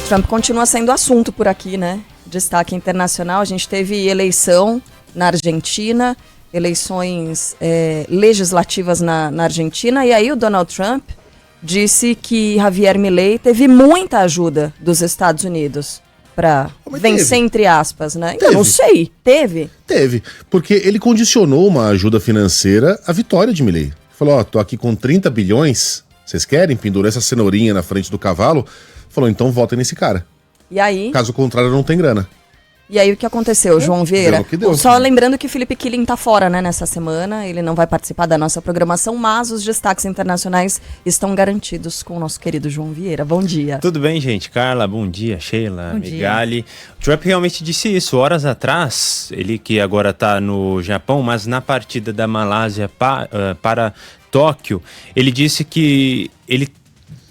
Trump continua sendo assunto por aqui, né? Destaque internacional. A gente teve eleição na Argentina, eleições legislativas na Argentina, e aí o Donald Trump disse que Javier Milei teve muita ajuda dos Estados Unidos para vencer, entre aspas, né? Eu não sei, teve? Teve, porque ele condicionou uma ajuda financeira à vitória de Milei. Falou, tô aqui com 30 bilhões, vocês querem? Pendurou essa cenourinha na frente do cavalo. Falou, então votem nesse cara. E aí? Caso contrário, não tem grana. E aí o que aconteceu, João Vieira? Deu. Só lembrando que Felipe Killing tá fora, né, nessa semana. Ele não vai participar da nossa programação, mas os destaques internacionais estão garantidos com o nosso querido João Vieira. Bom dia. Tudo bem, gente? Carla, bom dia. Sheila, Megali. O Trump realmente disse isso horas atrás. Ele que agora tá no Japão, mas na partida da Malásia para Tóquio, ele disse que ele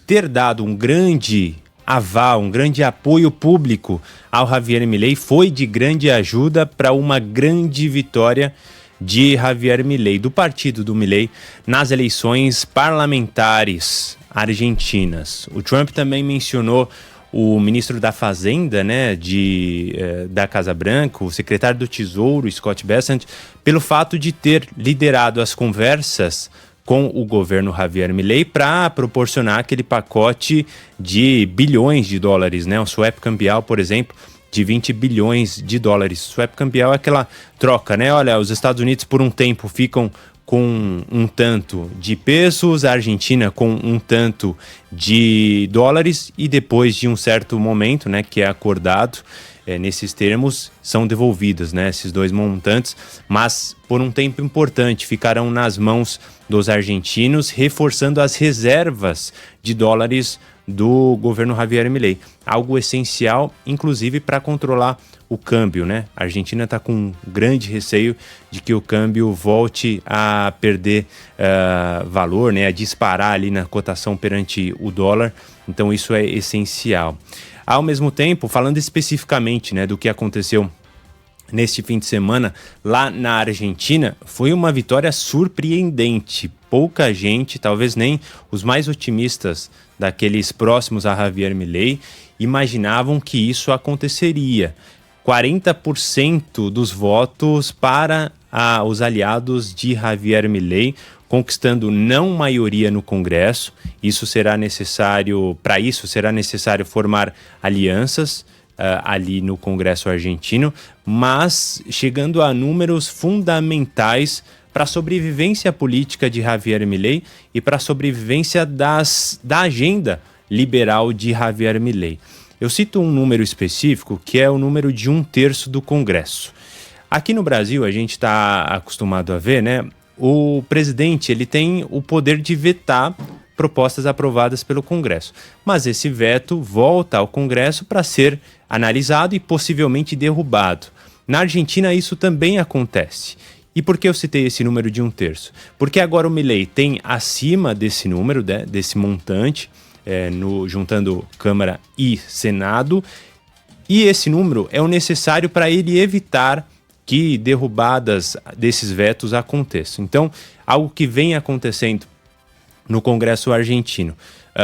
ter dado um grande aval, um grande apoio público ao Javier Milei foi de grande ajuda para uma grande vitória de Javier Milei, do partido do Milei, nas eleições parlamentares argentinas. O Trump também mencionou o ministro da Fazenda, né, da Casa Branca, o secretário do Tesouro, Scott Bessent, pelo fato de ter liderado as conversas com o governo Javier Milei para proporcionar aquele pacote de bilhões de dólares, né? O swap cambial, por exemplo, de 20 bilhões de dólares. Swap cambial é aquela troca, né? Olha, os Estados Unidos por um tempo ficam com um tanto de pesos, a Argentina com um tanto de dólares e depois de um certo momento, né, que é acordado, nesses termos, são devolvidos, né, esses dois montantes, mas por um tempo importante ficarão nas mãos dos argentinos, reforçando as reservas de dólares do governo Javier Milei. Algo essencial, inclusive, para controlar o câmbio, né? A Argentina está com um grande receio de que o câmbio volte a perder valor, né? A disparar ali na cotação perante o dólar. Então isso é essencial. Ao mesmo tempo, falando especificamente, né, do que aconteceu neste fim de semana lá na Argentina, foi uma vitória surpreendente. Pouca gente, talvez nem os mais otimistas daqueles próximos a Javier Milei, imaginavam que isso aconteceria. 40% dos votos para os aliados de Javier Milei, conquistando não maioria no Congresso. Para isso será necessário formar alianças ali no Congresso argentino, mas chegando a números fundamentais para a sobrevivência política de Javier Milei e para a sobrevivência da agenda liberal de Javier Milei. Eu cito um número específico, que é o número de 1/3 do Congresso. Aqui no Brasil, a gente está acostumado a ver, né? O presidente ele tem o poder de vetar propostas aprovadas pelo Congresso. Mas esse veto volta ao Congresso para ser analisado e possivelmente derrubado. Na Argentina, isso também acontece. E por que eu citei esse número de 1/3? Porque agora o Milei tem acima desse número, né, desse montante, juntando Câmara e Senado, e esse número é o necessário para ele evitar que derrubadas desses vetos aconteçam. Então, algo que vem acontecendo no Congresso argentino.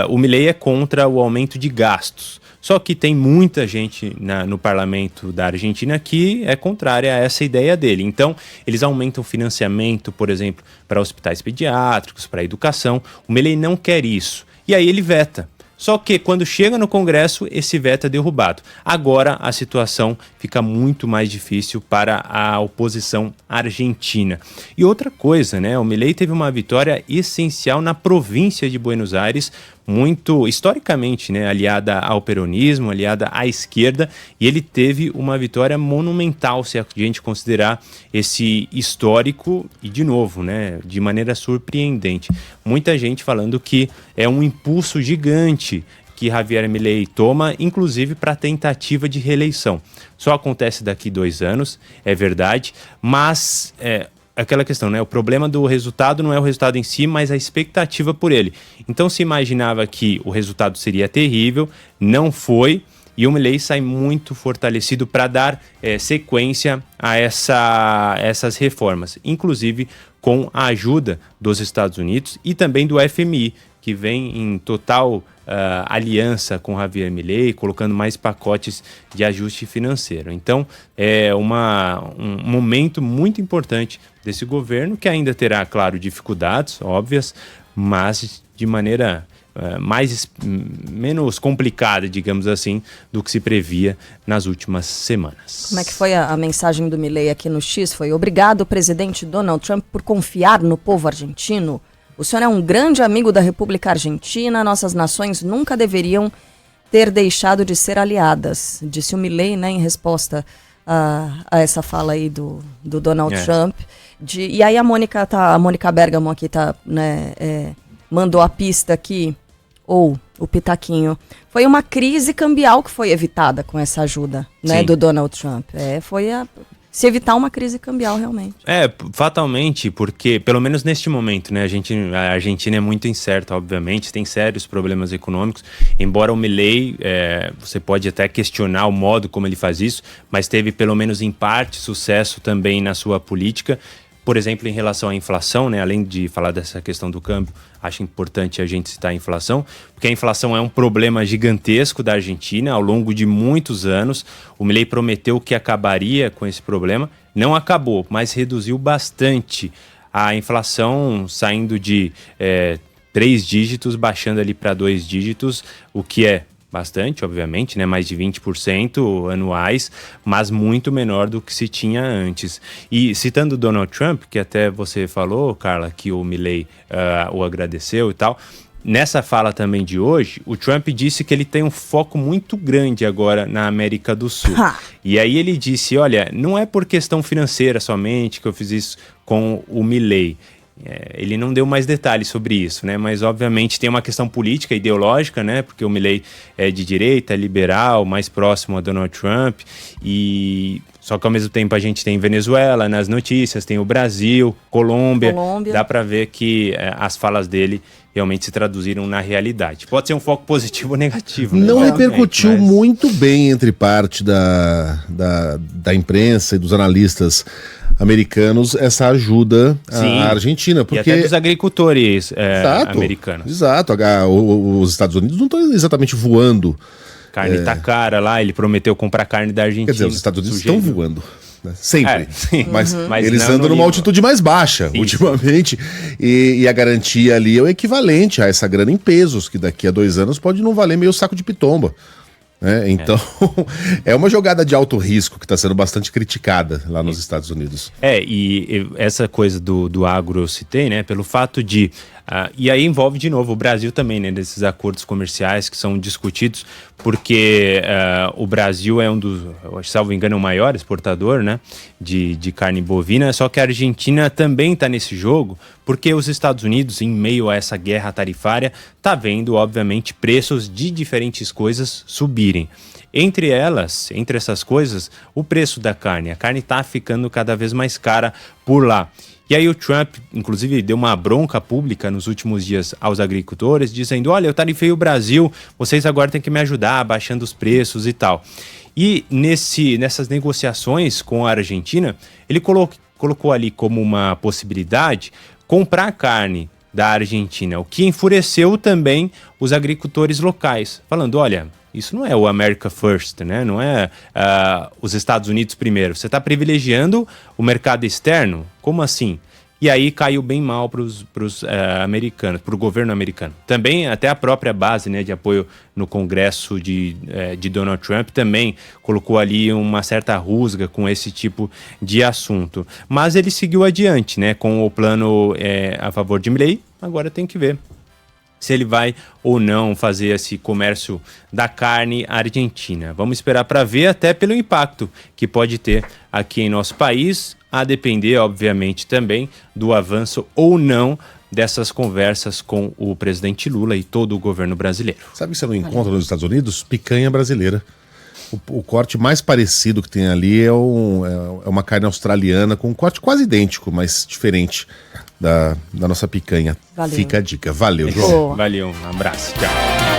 O Milei é contra o aumento de gastos, só que tem muita gente no parlamento da Argentina que é contrária a essa ideia dele. Então, eles aumentam o financiamento, por exemplo, para hospitais pediátricos, para a educação. O Milei não quer isso. E aí ele veta. Só que quando chega no Congresso, esse veto é derrubado. Agora a situação fica muito mais difícil para a oposição argentina. E outra coisa, né? O Milei teve uma vitória essencial na província de Buenos Aires, muito historicamente, né, aliada ao peronismo, aliada à esquerda, e ele teve uma vitória monumental, se a gente considerar esse histórico, e de novo, né, de maneira surpreendente. Muita gente falando que é um impulso gigante que Javier Milei toma, inclusive para a tentativa de reeleição. Só acontece daqui 2 anos, é verdade, mas aquela questão, né? O problema do resultado não é o resultado em si, mas a expectativa por ele. Então se imaginava que o resultado seria terrível, não foi, e o Milei sai muito fortalecido para dar sequência a essas reformas, inclusive com a ajuda dos Estados Unidos e também do FMI, que vem em total aliança com Javier Milei, colocando mais pacotes de ajuste financeiro. Então, é um momento muito importante desse governo, que ainda terá, claro, dificuldades óbvias, mas de maneira menos complicada, digamos assim, do que se previa nas últimas semanas. Como é que foi a mensagem do Milei aqui no X? Foi: obrigado, presidente Donald Trump, por confiar no povo argentino. O senhor é um grande amigo da República Argentina, nossas nações nunca deveriam ter deixado de ser aliadas, disse o Milei, né, em resposta a essa fala aí do Donald Trump. E aí a Mônica Bergamo aqui mandou a pista aqui, ou o pitaquinho. Foi uma crise cambial que foi evitada com essa ajuda, né, do Donald Trump. Se evitar uma crise cambial, realmente. Fatalmente, porque, pelo menos neste momento, né, a Argentina é muito incerta, obviamente, tem sérios problemas econômicos, embora o Milei, você pode até questionar o modo como ele faz isso, mas teve, pelo menos em parte, sucesso também na sua política. Por exemplo, em relação à inflação, né, além de falar dessa questão do câmbio, acho importante a gente citar a inflação, porque a inflação é um problema gigantesco da Argentina ao longo de muitos anos. O Milei prometeu que acabaria com esse problema, não acabou, mas reduziu bastante a inflação, saindo de 3 dígitos, baixando ali para 2 dígitos, o que é bastante, obviamente, né? Mais de 20% anuais, mas muito menor do que se tinha antes. E citando o Donald Trump, que até você falou, Carla, que o Milei o agradeceu e tal, nessa fala também de hoje, o Trump disse que ele tem um foco muito grande agora na América do Sul. E aí ele disse, olha, não é por questão financeira somente que eu fiz isso com o Milei. Ele não deu mais detalhes sobre isso, né? Mas obviamente tem uma questão política, ideológica, né? Porque o Milei é de direita, é liberal, mais próximo a Donald Trump. Só que ao mesmo tempo a gente tem Venezuela nas notícias, tem o Brasil, Colômbia. Dá para ver que as falas dele realmente se traduziram na realidade. Pode ser um foco positivo ou negativo. Não repercutiu muito bem entre parte da imprensa e dos analistas americanos essa ajuda à Argentina. Porque... E até dos agricultores americanos. Exato. Os Estados Unidos não estão exatamente voando. Carne tá cara lá, ele prometeu comprar carne da Argentina. Quer dizer, os Estados Unidos estão voando. Né? Sempre. Mas eles andam numa altitude mais baixa, ultimamente. E a garantia ali é o equivalente a essa grana em pesos, que daqui a 2 anos pode não valer meio saco de pitomba. Então, é uma jogada de alto risco que está sendo bastante criticada lá nos Estados Unidos. E essa coisa do agro eu citei, né, pelo fato de... e aí envolve de novo o Brasil também, né, desses acordos comerciais que são discutidos, porque o Brasil é um dos, salvo engano, o maior exportador, né, de carne bovina, só que a Argentina também está nesse jogo, porque os Estados Unidos, em meio a essa guerra tarifária, está vendo, obviamente, preços de diferentes coisas subirem. Entre essas coisas, o preço da carne. A carne está ficando cada vez mais cara por lá. E aí o Trump, inclusive, deu uma bronca pública nos últimos dias aos agricultores, dizendo, olha, eu tarifei o Brasil, vocês agora têm que me ajudar, baixando os preços e tal. E nessas negociações com a Argentina, ele colocou ali como uma possibilidade comprar carne da Argentina, o que enfureceu também os agricultores locais, falando, olha, isso não é o America First, né? Não é os Estados Unidos primeiro. Você está privilegiando o mercado externo? Como assim? E aí caiu bem mal para os americanos, para o governo americano. Também até a própria base, né, de apoio no Congresso de Donald Trump também colocou ali uma certa rusga com esse tipo de assunto. Mas ele seguiu adiante, né, com o plano a favor de Milei. Agora tem que ver se ele vai ou não fazer esse comércio da carne argentina. Vamos esperar para ver, até pelo impacto que pode ter aqui em nosso país, a depender, obviamente, também do avanço ou não dessas conversas com o presidente Lula e todo o governo brasileiro. Sabe que você não encontra nos Estados Unidos? Picanha brasileira. O corte mais parecido que tem ali é uma carne australiana com um corte quase idêntico, mas diferente da nossa picanha. Valeu. Fica a dica. Valeu, João. Valeu, um abraço. Tchau.